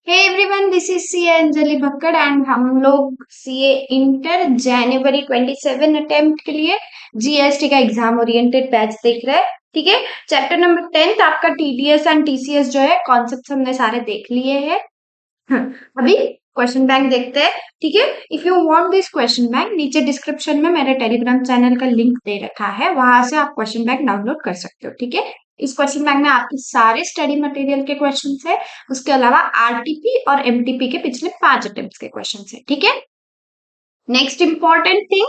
Hey everyone, this is C Anjali Bhakkad and हम लोग CA inter जनवरी 27 attempt के लिए जीएसटी का एग्जाम ओरिएंटेड बैच देख रहे हैं। ठीक है। चैप्टर नंबर 10 आपका टीडीएस एंड टीसीएस जो है कॉन्सेप्ट हमने सारे देख लिए हैं। अभी क्वेश्चन बैंक देखते हैं। ठीक है। If you want this question bank, नीचे डिस्क्रिप्शन में मेरे टेलीग्राम चैनल का लिंक दे रखा है, वहां से आप क्वेश्चन बैंक डाउनलोड कर सकते हो। ठीक है। इस क्वेश्चन बैंक में आपके सारे स्टडी मटेरियल के क्वेश्चन है, उसके अलावा आरटीपी और एमटीपी के पिछले 5 अटेम्प्ट के क्वेश्चन है। ठीक है। नेक्स्ट इंपॉर्टेंट थिंग,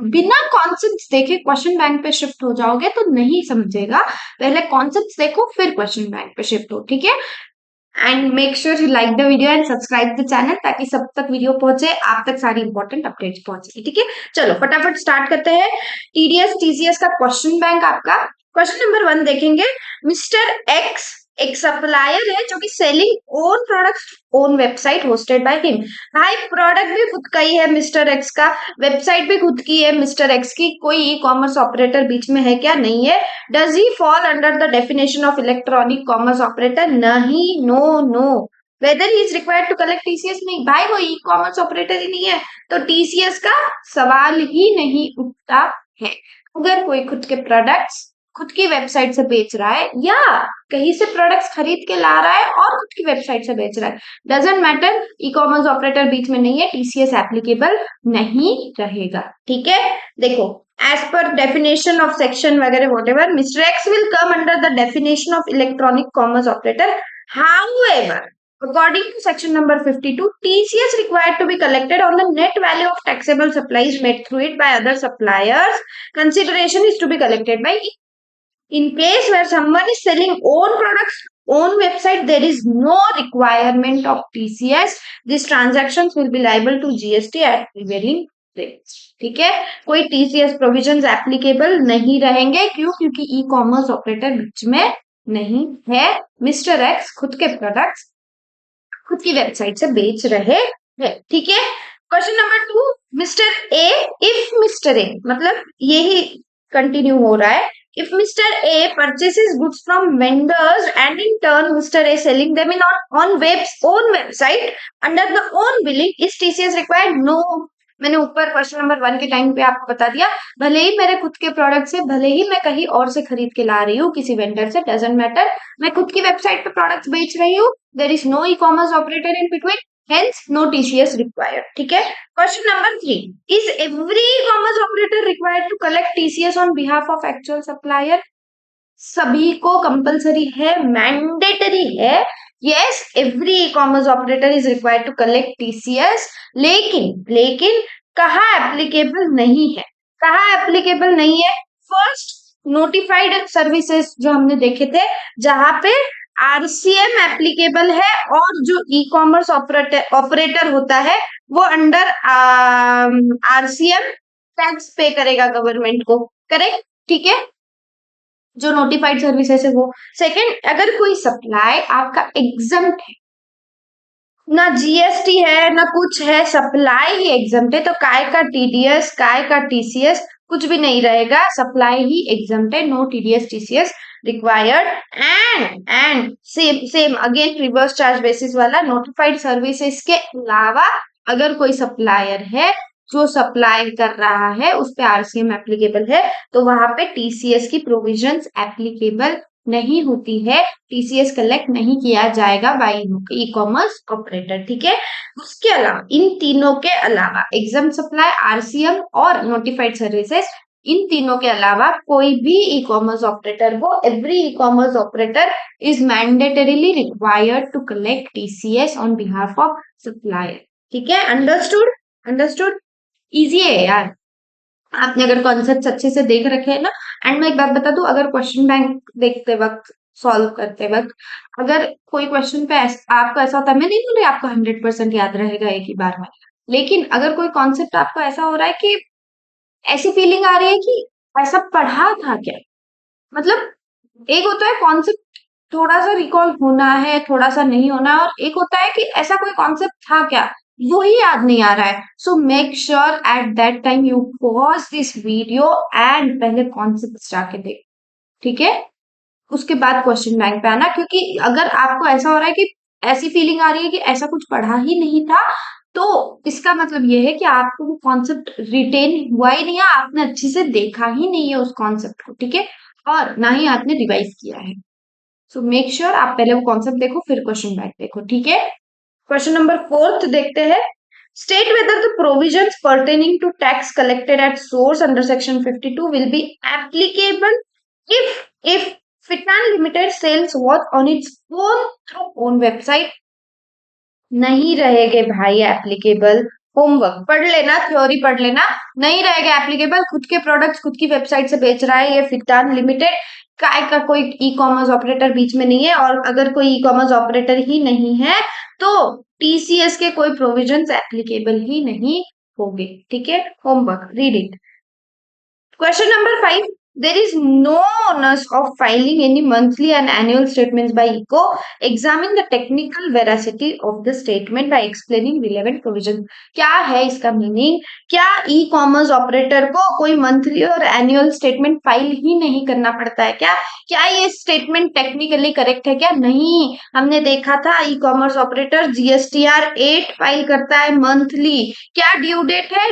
बिना कॉन्सेप्ट देखे क्वेश्चन बैंक पे शिफ्ट हो जाओगे तो नहीं समझेगा। पहले कॉन्सेप्ट देखो फिर क्वेश्चन बैंक पे शिफ्ट हो। ठीक है। And make sure you like the video and subscribe the channel, ताकि सब तक वीडियो पहुंचे, आप तक सारी इंपॉर्टेंट अपडेट्स पहुंचे। ठीक है। चलो फटाफट स्टार्ट करते हैं। टीडीएस टीसीएस का क्वेश्चन बैंक आपका क्वेश्चन नंबर 1 देखेंगे। मिस्टर एक्स एक सप्लायर है जो कि selling own products own website hosted by him. भाई प्रोडक्ट भी खुद का ही है मिस्टर एक्स का, वेबसाइट भी खुद की है मिस्टर एक्स की, कोई ई कॉमर्स ऑपरेटर बीच में है क्या? नहीं है। Does he fall under the definition of electronic commerce operator? नहीं, no no. Whether he is required to collect TCS? नहीं भाई, वो ई कॉमर्स ऑपरेटर ही नहीं है, तो टीसीएस का सवाल ही नहीं उठता है। अगर कोई खुद के प्रोडक्ट्स खुद की वेबसाइट से बेच रहा है या कहीं से प्रोडक्ट्स खरीद के ला रहा है और खुद की वेबसाइट से बेच रहा है, doesn't matter, e commerce operator बीच में नहीं है, टीसीएस एप्लीकेबल नहीं रहेगा। ठीक है। देखो, as per definition of section वगैरह whatever, Mr. X will come under the definition of electronic commerce operator. However, according to section number 52, TCS required to be collected on the net value of taxable supplies made through it by other suppliers. Consideration is to be collected by, in case where someone is selling own products own website, there is no requirement of TCS. These transactions will be liable to GST at prevailing rates. ठीक है। कोई TCS provisions applicable नहीं रहेंगे। क्यों? क्योंकि e commerce operator बीच में नहीं है। मिस्टर एक्स खुद के प्रोडक्ट्स खुद की वेबसाइट से बेच रहे हैं। ठीक है। Question number 2, mister A if mister A, मतलब यही कंटिन्यू हो रहा है। If Mr. A purchases goods from vendors and in turn Mr. A selling them in on own website under the own billing, is TCS required? No. मैंने ऊपर question number 1 के time पे आपको बता दिया, भले ही मेरे खुद के प्रोडक्ट से, भले ही मैं कहीं और से खरीद के ला रही हूँ किसी वेंडर से, डजेंट मैटर, मैं खुद की वेबसाइट पे प्रोडक्ट्स बेच रही हूँ, there is no e commerce operator in between, hence no TCS required. ठीक है। Question number 3, is every e-commerce operator required to collect TCS on behalf of actual supplier? सभी को कंपलसरी है, मैंडेटरी है। Yes, every e commerce operator is required to collect TCS, लेकिन कहाँ applicable नहीं है? कहाँ एप्लीकेबल नहीं है? फर्स्ट, नोटिफाइड सर्विसेज जो हमने देखे थे, जहां पे आरसीएम एप्लीकेबल है, और जो ई कॉमर्स ऑपरेटर होता है वो अंडर आरसीएम टैक्स पे करेगा गवर्नमेंट को। करेक्ट। ठीक है। जो नोटिफाइड सर्विसेज है वो। सेकंड, अगर कोई सप्लाई आपका एग्जम्प्ट है, ना जीएसटी है ना कुछ है, सप्लाई ही एग्जम्प्ट है, तो काय का टीडीएस काय का टीसीएस कुछ भी नहीं रहेगा, सप्लाई ही एग्जम्प्ट है, no TDS TCS required. And same same again reverse charge basis वाला, नोटिफाइड सर्विसेज के अलावा अगर कोई सप्लायर है जो सप्लाई कर रहा है उस पे आरसीएम एप्लीकेबल है, तो वहां पे टीसीएस की प्रोविजंस एप्लीकेबल नहीं होती है, टीसीएस कलेक्ट नहीं किया जाएगा बाय ई कॉमर्स ऑपरेटर। ठीक है। उसके अलावा, इन तीनों के अलावा, एग्जाम सप्लाई, आरसीएम और नोटिफाइड सर्विसेज, इन तीनों के अलावा कोई भी ई कॉमर्स ऑपरेटर हो, every e commerce operator is mandatorily required to collect TCS on behalf of supplier. ठीक है। अंडरस्टूड? अंडरस्टूड? इजी है यार, आपने अगर कॉन्सेप्ट अच्छे से देख रखे हैं ना। एंड मैं एक बात बता दूं, अगर क्वेश्चन बैंक देखते वक्त, सॉल्व करते वक्त, अगर कोई क्वेश्चन पे आपको ऐसा होता है, मैं नहीं बोल रही आपको 100% याद रहेगा एक ही बार में, लेकिन अगर कोई कॉन्सेप्ट आपको ऐसा हो रहा है कि ऐसी फीलिंग आ रही है कि ऐसा पढ़ा था क्या, मतलब एक होता है कॉन्सेप्ट थोड़ा सा रिकॉल होना है, थोड़ा सा नहीं होना है, और एक होता है कि ऐसा कोई कॉन्सेप्ट था क्या, वो ही याद नहीं आ रहा है। So make sure at that time you pause this video and पहले कॉन्सेप्ट जाके देख। ठीक है। उसके बाद क्वेश्चन बैंक पे आना, क्योंकि अगर आपको ऐसा हो रहा है कि ऐसी फीलिंग आ रही है कि ऐसा कुछ पढ़ा ही नहीं था, तो इसका मतलब ये है कि आपको वो कॉन्सेप्ट रिटेन हुआ ही नहीं है, आपने अच्छे से देखा ही नहीं है उस कॉन्सेप्ट को, ठीक है, और ना ही आपने रिवाइज किया है। सो मेक श्योर आप पहले वो कॉन्सेप्ट देखो, फिर क्वेश्चन बैंक देखो, ठीक है। क्वेश्चन नंबर 4 देखते हैं। State whether the provisions pertaining to tax collected at source under section 52 will be applicable if Fitan Limited sales was on its own through own website। नहीं रहेंगे भाई एप्लीकेबल। होमवर्क पढ़ लेना, थ्योरी पढ़ लेना, नहीं रहेगा एप्लीकेबल। खुद के प्रोडक्ट्स खुद की वेबसाइट से बेच रहा है ये फिटान लिमिटेड, काय का कोई ई कॉमर्स ऑपरेटर बीच में नहीं है, और अगर कोई ई कॉमर्स ऑपरेटर ही नहीं है तो टीसीएस के कोई प्रोविजंस एप्लीकेबल ही नहीं होंगे, ठीक है। Homework, read it. Question number 5. There is no onus of filing any monthly and annual statements by ECO. Examine the technical veracity of the statement by explaining relevant provisions. क्या है इसका meaning? क्या ई commerce operator को कोई monthly और annual statement file ही नहीं करना पड़ता है क्या? क्या ये स्टेटमेंट टेक्निकली करेक्ट है क्या? नहीं, हमने देखा था ई कॉमर्स ऑपरेटर जीएसटीआर 8 फाइल करता है मंथली। क्या ड्यू डेट है?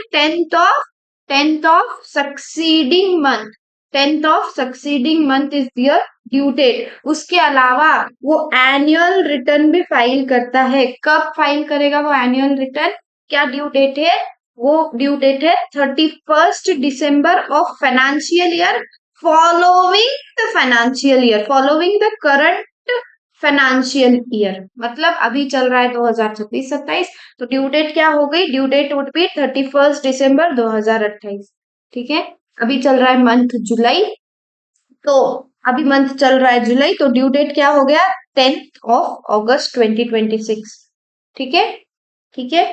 10th of succeeding month। 10th of succeeding month is their due date। उसके अलावा वो एनुअल रिटर्न भी फाइल करता है। कब फाइल करेगा वो एनुअल रिटर्न? क्या ड्यू डेट है? वो ड्यू डेट है 31st December of financial year following the financial year, following the current financial year. मतलब अभी चल रहा है 2026-27, तो ड्यू डेट क्या हो गई? Due date would be 31st December 2028, ठीक है। अभी चल रहा है मंथ जुलाई, तो अभी मंथ चल रहा है जुलाई, तो ड्यू डेट क्या हो गया? 10th of August 2026, ठीक है, ठीक है।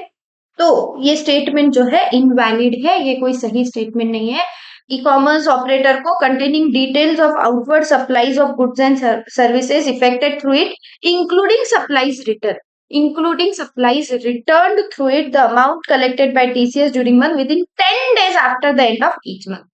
तो ये स्टेटमेंट जो है इनवैलिड है, ये कोई सही स्टेटमेंट नहीं है। ई कॉमर्स ऑपरेटर को containing details of outward supplies of goods and services affected through it including supplies returned through it, the amount collected by TCS during month within 10 days after the end of each month,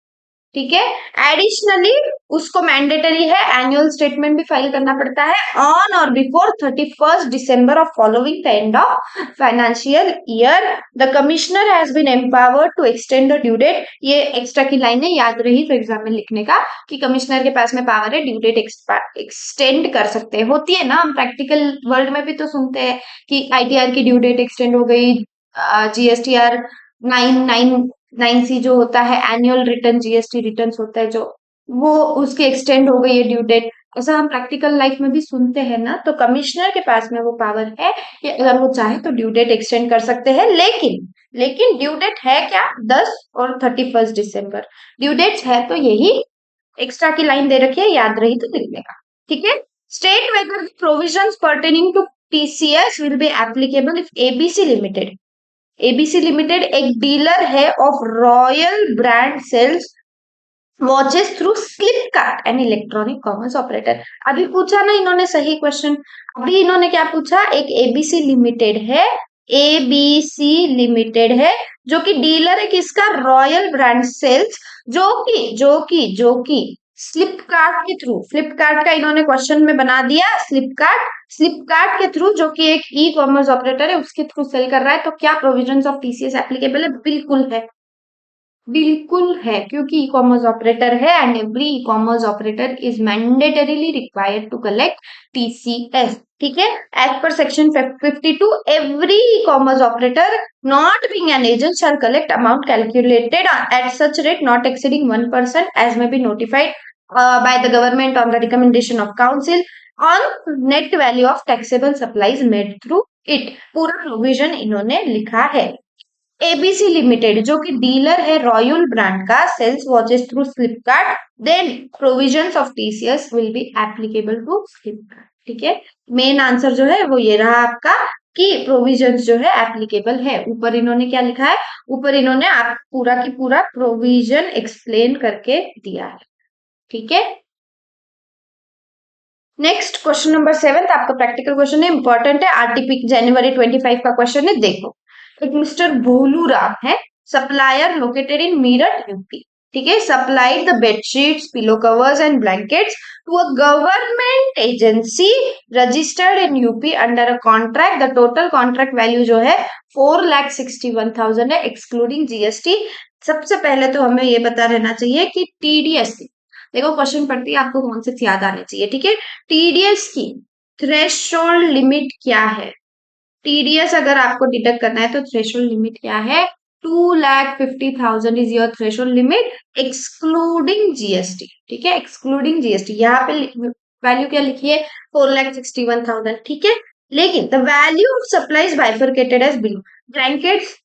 ठीक है। Additionally उसको mandatory है annual statement भी file करना पड़ता है on और before 31st December of following the end of financial year. The commissioner has been empowered to extend the due date. ये एक्स्ट्रा की लाइन है, याद रही तो एग्जाम में लिखने का कि कमिश्नर के पास में पावर है ड्यू डेट एक्सटेंड कर सकते हैं। होती है ना, हम प्रैक्टिकल वर्ल्ड में भी तो सुनते हैं कि आईटीआर की ड्यू डेट एक्सटेंड हो गई, जीएसटीआर 9 जो होता है एनुअल रिटर्न जीएसटी रिटर्न्स होता है जो, वो उसके एक्सटेंड हो गई है ड्यू डेट। ऐसा हम प्रैक्टिकल लाइफ में भी सुनते हैं ना। तो कमिश्नर के पास में वो पावर है कि अगर वो चाहे तो ड्यू डेट एक्सटेंड कर सकते हैं, लेकिन ड्यू डेट है क्या? 10 और 31st December ड्यू डेट्स है, तो यही एक्स्ट्रा की लाइन दे रखी है, याद रही तो लिख लेगा, ठीक है। State whether provisions pertaining to TCS will be applicable if ABC limited. ABC limited एक डीलर है of royal brand sells watches through Flipkart and electronic commerce operator. अभी पूछा ना इन्होंने सही क्वेश्चन। अभी इन्होंने क्या पूछा? एक एबीसी लिमिटेड है, एबीसी लिमिटेड है जो कि डीलर है किसका? रॉयल ब्रांड सेल्स, जो कि फ्लिपकार्ट के थ्रू, फ्लिपकार्ट का इन्होंने क्वेश्चन में बना दिया फ्लिपकार्ट के थ्रू, जो कि एक ई कॉमर्स ऑपरेटर है, उसके थ्रू सेल कर रहा है। तो क्या प्रोविजंस ऑफ टीसीएस एप्लीकेबल है? बिल्कुल है, क्योंकि ई कॉमर्स ऑपरेटर है and every e commerce operator is mandatorily required to collect TCS, ठीक है। As per section 52 every e commerce operator not being an agent shall collect amount calculated at such rate not exceeding 1% as may be notified by the government on the recommendation of council on net value of taxable supplies made through it। पूरा provision इन्होंने लिखा है। ABC limited जो कि dealer है royal brand का, sells watches through Flipkart, then provisions of TCS will be applicable to Flipkart, ठीक है। मेन आंसर जो है वो ये रहा आपका कि प्रोविजंस जो है एप्लीकेबल है। ऊपर इन्होंने क्या लिखा है? ऊपर इन्होंने आप पूरा की पूरा प्रोविजन एक्सप्लेन करके दिया है, ठीक है। नेक्स्ट क्वेश्चन नंबर 7 आपका प्रैक्टिकल क्वेश्चन है, इंपॉर्टेंट है, आरटीपी जनवरी 25 का क्वेश्चन है। देखो, एक मिस्टर भोलू राम है, supplier located in Meerut UP. ठीक है, supplied the bedsheets, pillow covers and blankets to a government agency registered in UP under a contract. The total contract value जो है 4,61,000 है एक्सक्लूडिंग जीएसटी। सबसे पहले तो हमें ये पता रहना चाहिए कि टीडीएस की, देखो क्वेश्चन पढ़ती है आपको कॉन्सेप्ट याद आने चाहिए, ठीक है। टीडीएस की थ्रेशोल्ड लिमिट क्या है? टीडीएस अगर आपको डिडक्ट करना है तो थ्रेशोल्ड लिमिट क्या है? 2,50,000 is your threshold limit excluding GST, ठीक है, एक्सक्लूडिंग जीएसटी। यहाँ पे वैल्यू क्या लिखी है? 4,61,000, ठीक है। लेकिन the value of supplies bifurcated as below, blankets,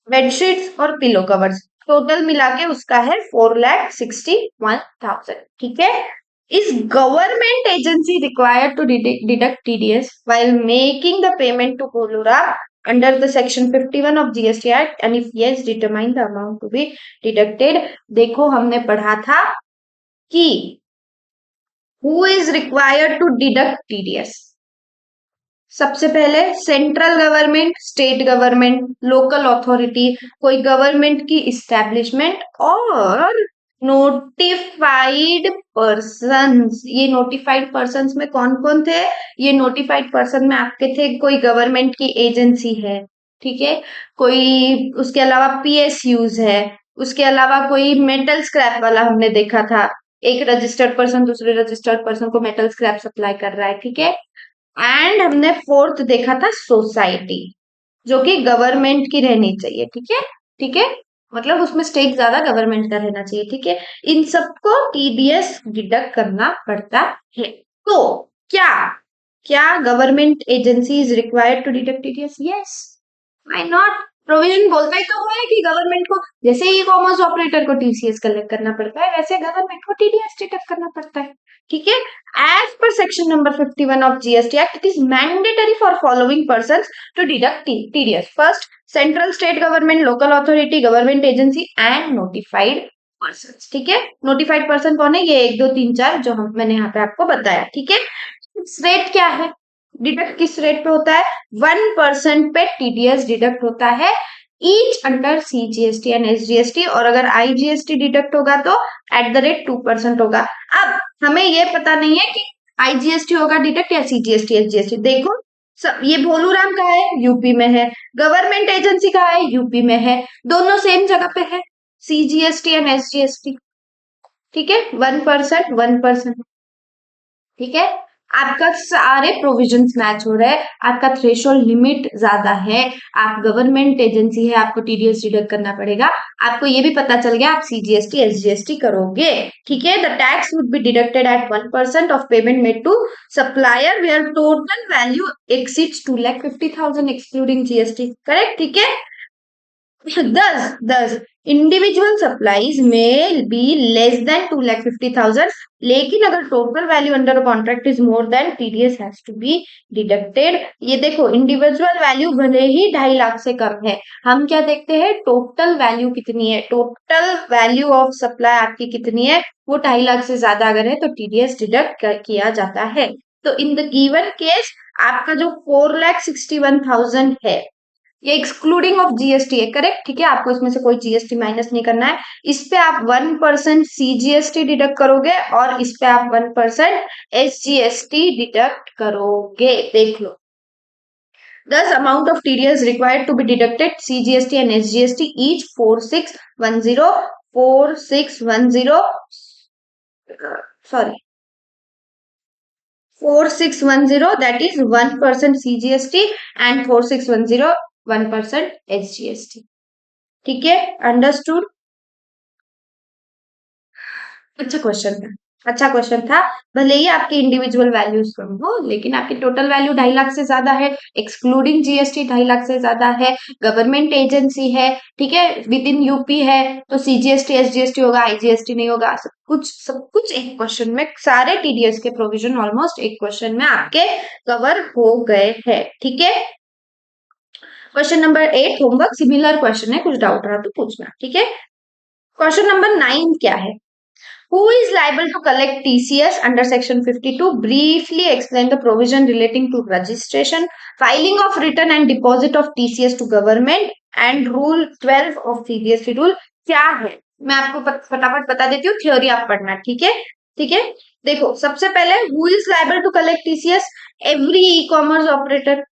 bedsheets और पिलो कवर्स टोटल मिला के उसका है 4,61,000, ठीक है। Is government agency required to deduct TDS while making the payment to Kolura under the section 51 of GST Act? And if yes, determine the amount to be deducted. देखो हमने पढ़ा था कि who is required to deduct TDS? सबसे पहले central government, state government, local authority, कोई government की establishment और नोटिफाइड पर्सन्स। ये नोटिफाइड पर्सन्स में कौन कौन थे? ये नोटिफाइड पर्सन में आपके थे कोई गवर्नमेंट की एजेंसी है, ठीक है, कोई उसके अलावा पीएसयूज है, उसके अलावा कोई मेटल स्क्रैप वाला हमने देखा था, एक रजिस्टर्ड पर्सन दूसरे रजिस्टर्ड पर्सन को मेटल स्क्रैप सप्लाई कर रहा है, ठीक है। एंड हमने फोर्थ देखा था सोसाइटी, जो कि गवर्नमेंट की रहनी चाहिए, ठीक है, ठीक है, मतलब उसमें स्टेक ज्यादा गवर्नमेंट का रहना चाहिए, ठीक है। इन सबको टीडीएस डिडक्ट करना पड़ता है। तो क्या क्या government agency is required to deduct TDS? Yes, why not? Provision बोलता ही तो है कि गवर्नमेंट को, जैसे ई कॉमर्स ऑपरेटर को टीसीएस कलेक्ट करना पड़ता है, वैसे गवर्नमेंट को टीडीएस डिडक्ट करना पड़ता है, ठीक है। As per section number 51 of GST Act, it is mandatory for following persons to deduct TDS. First, central state government, local authority, government agency and notified persons. ठीक है, notified person कौन है? ये 1, 2, 3, 4 जो मैंने यहाँ पे आपको बताया, ठीक है। रेट क्या है? डिडक्ट किस रेट पे होता है? 1% पे टीडीएस डिडक्ट होता है each under CGST and SGST, और अगर आईजीएसटी डिडक्ट होगा तो एट द रेट 2% होगा। अब हमें ये पता नहीं है कि आईजीएसटी होगा डिडक्ट या सीजीएसटी एसजीएसटी। देखो सब, ये भोलूराम कहाँ है? यूपी में है। गवर्नमेंट एजेंसी कहाँ है? यूपी में है। दोनों सेम जगह पे है, सीजीएसटी एंड एसजीएसटी, ठीक है। 1%, 1%, ठीक है। आपका सारे प्रोविजंस मैच हो रहे हैं, आपका थ्रेशोल्ड लिमिट ज्यादा है, आप गवर्नमेंट एजेंसी है, आपको टीडीएस डिडक्ट करना पड़ेगा। आपको ये भी पता चल गया आप सीजीएसटी एसजीएसटी करोगे, ठीक है। The tax would be deducted at 1% of payment made to supplier where total value exceeds 2,50,000 excluding GST, correct, ठीक है। Thus, individual supplies may be less than 2,50,000, लेकिन अगर total value under contract is more than TDS has to be deducted. ये देखो individual value भले ही 2.5 लाख से कम है, हम क्या देखते हैं? टोटल वैल्यू कितनी है, टोटल वैल्यू ऑफ सप्लाई आपकी कितनी है, वो 2.5 लाख से ज्यादा अगर है तो टीडीएस डिडक्ट किया जाता है। तो इन द गिवन केस आपका जो 4,61,000 है ये एक्सक्लूडिंग ऑफ जीएसटी है, करेक्ट, ठीक है। आपको इसमें से कोई जीएसटी माइनस नहीं करना है। इस पे आप 1% सीजीएसटी डिडक्ट करोगे और इस पे आप 1% एसजीएसटी डिडक्ट करोगे, देख लो। Thus, amount of TDS required to be deducted CGST and SGST each 4,610 sorry 4,610, that is 1% CGST and 4,610 1% SGST, ठीक है, अंडरस्टूड। अच्छा क्वेश्चन था, अच्छा क्वेश्चन था। भले ही आपकी इंडिविजुअल वैल्यूज कम हो, लेकिन आपकी टोटल वैल्यू 2.5 लाख से ज्यादा है, एक्सक्लूडिंग जीएसटी 2.5 लाख से ज्यादा है, गवर्नमेंट एजेंसी है, ठीक है, विद इन यूपी है, तो सीजीएसटी एसजीएसटी होगा, आईजीएसटी नहीं होगा। सब कुछ एक क्वेश्चन में, सारे टीडीएस के प्रोविजन ऑलमोस्ट एक क्वेश्चन में आपके कवर हो गए हैं, ठीक है। Question number 8 homework similar question है, कुछ डाउट रहा तो पूछना, ठीक है। क्वेश्चन नंबर 9 क्या है? Who is liable to collect TCS under section 52? Briefly explain the provision relating to registration, filing of return and deposit of TCS to government and rule 12 of CBSE rule क्या है? मैं आपको फटाफट बता देती हूँ, थ्योरी आप पढ़ना, ठीक है? ठीक है, देखो सबसे पहले who is liable to collect TCS? Every e commerce operator,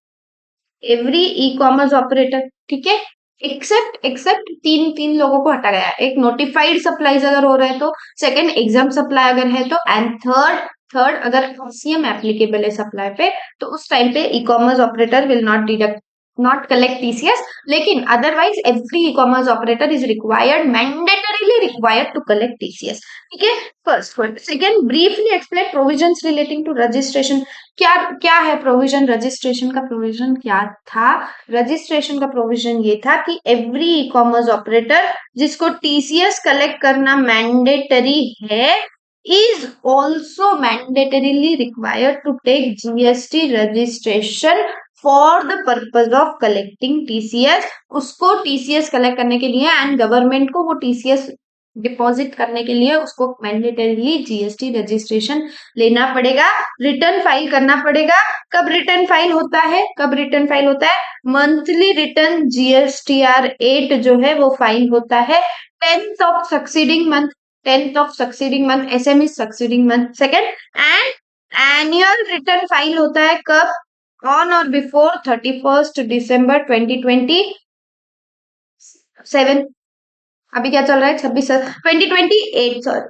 every e commerce operator, ठीक है, एक्सेप्ट एक्सेप्ट तीन तीन लोगों को हटा गया, एक नोटिफाइड सप्लाईज अगर हो रहा है तो, सेकंड एग्जाम सप्लाई अगर है तो, एंड थर्ड थर्ड अगर एससीएम एप्लीकेबल है सप्लाई पे, तो उस टाइम पे e commerce operator will not deduct, not collect TCS. लेकिन otherwise every e commerce operator is required, mandatorily required to collect TCS, ठीक है? First point. Second, briefly explain provisions relating to registration. क्या क्या है provision? Registration का provision क्या था? Registration का प्रोविजन ये था कि एवरी ई कॉमर्स ऑपरेटर जिसको टीसीएस कलेक्ट करना मैंडेटरी है is also mandatorily required to take GST registration for the purpose of collecting TCS। उसको TCS कलेक्ट करने के लिए एंड गवर्नमेंट को वो TCS डिपॉजिट करने के लिए उसको मैंडेटरीली जीएसटी रजिस्ट्रेशन लेना पड़ेगा, रिटर्न फाइल करना पड़ेगा। कब रिटर्न फाइल होता है? कब रिटर्न फाइल होता है? मंथली रिटर्न जीएसटीआर 8 जो है वो फाइल होता है 10th of succeeding month, 10th of succeeding month, SME succeeding month. Second, and annual return file होता है कब? ऑन और बिफोर 31st December 2027। अभी क्या चल रहा है? 2028, सॉरी,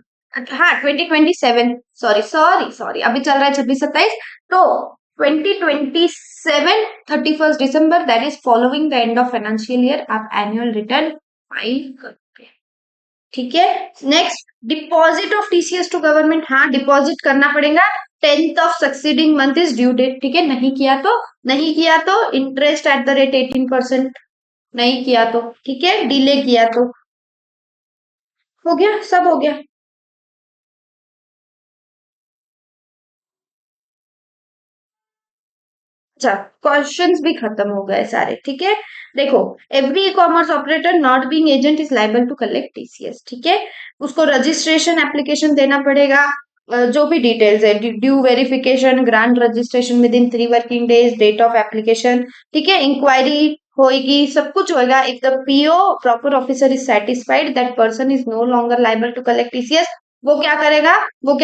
हाँ 2027, सॉरी सॉरी सॉरी, अभी चल रहा है 26-27, तो 2027 31st December, that is following the end of financial year, आप एनुअल रिटर्न फाइल करते हैं, ठीक है? Next, deposit of TCS to government. हाँ, डिपॉजिट करना पड़ेगा, 10th of succeeding month is due date, ठीक है? नहीं किया तो इंटरेस्ट एट द रेट 18%, नहीं किया तो, ठीक है, डिले किया तो। हो गया, सब हो गया। अच्छा, क्वेश्चंस भी खत्म हो गए सारे, ठीक है? देखो, every e commerce operator not being agent is liable to collect TCS, ठीक है? उसको रजिस्ट्रेशन एप्लीकेशन देना पड़ेगा, जो भी डिटेल्स है, due verification, grant registration within 3 working days, date of application, ठीक है, इंक्वायरी होगी, सब कुछ होगा। If the PO proper officer is satisfied that person is no longer liable to collect TCS, वो क्या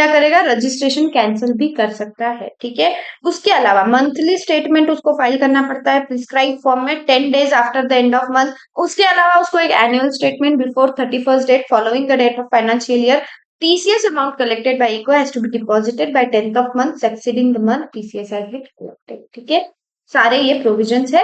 करेगा, रजिस्ट्रेशन कैंसिल भी कर सकता है, ठीक है? उसके अलावा मंथली स्टेटमेंट उसको फाइल करना पड़ता है प्रिस्क्राइब फॉर्म में 10 days after the end of month. उसके अलावा उसको एक annual statement before 31st date following the date of financial year. TCS amount collected by ICO has to be deposited by 10th of month succeeding the month TCS has been collected, ठीक है? सारे ये provisions है।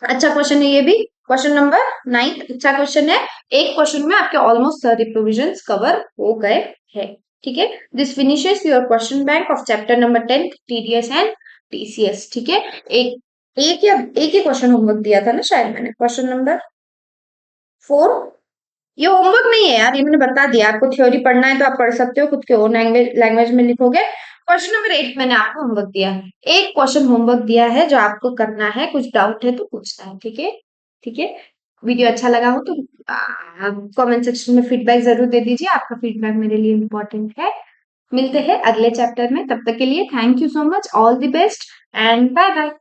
अच्छा question है ये भी, question number 9, अच्छा क्वेश्चन है। एक क्वेश्चन में आपके ऑलमोस्ट सारे प्रोविजंस कवर हो गए हैं, ठीक है? This finishes your question bank of chapter number 10 TDS and TCS, ठीक है? एक ही क्वेश्चन होमवर्क दिया था ना शायद मैंने, क्वेश्चन नंबर 4। ये होमवर्क नहीं है यार, ये मैंने बता दिया, आपको थ्योरी पढ़ना है तो आप पढ़ सकते हो, खुद के ओन लैंग्वेज में लिखोगे। क्वेश्चन नंबर 8 मैंने आपको होमवर्क दिया है, एक क्वेश्चन होमवर्क दिया है जो आपको करना है, कुछ डाउट है तो पूछना है, ठीक है? ठीक है, वीडियो अच्छा लगा हो तो कमेंट सेक्शन में फीडबैक जरूर दे दीजिए, आपका फीडबैक मेरे लिए इम्पोर्टेंट है। मिलते हैं अगले चैप्टर में, तब तक के लिए thank you so much, all the best and bye bye.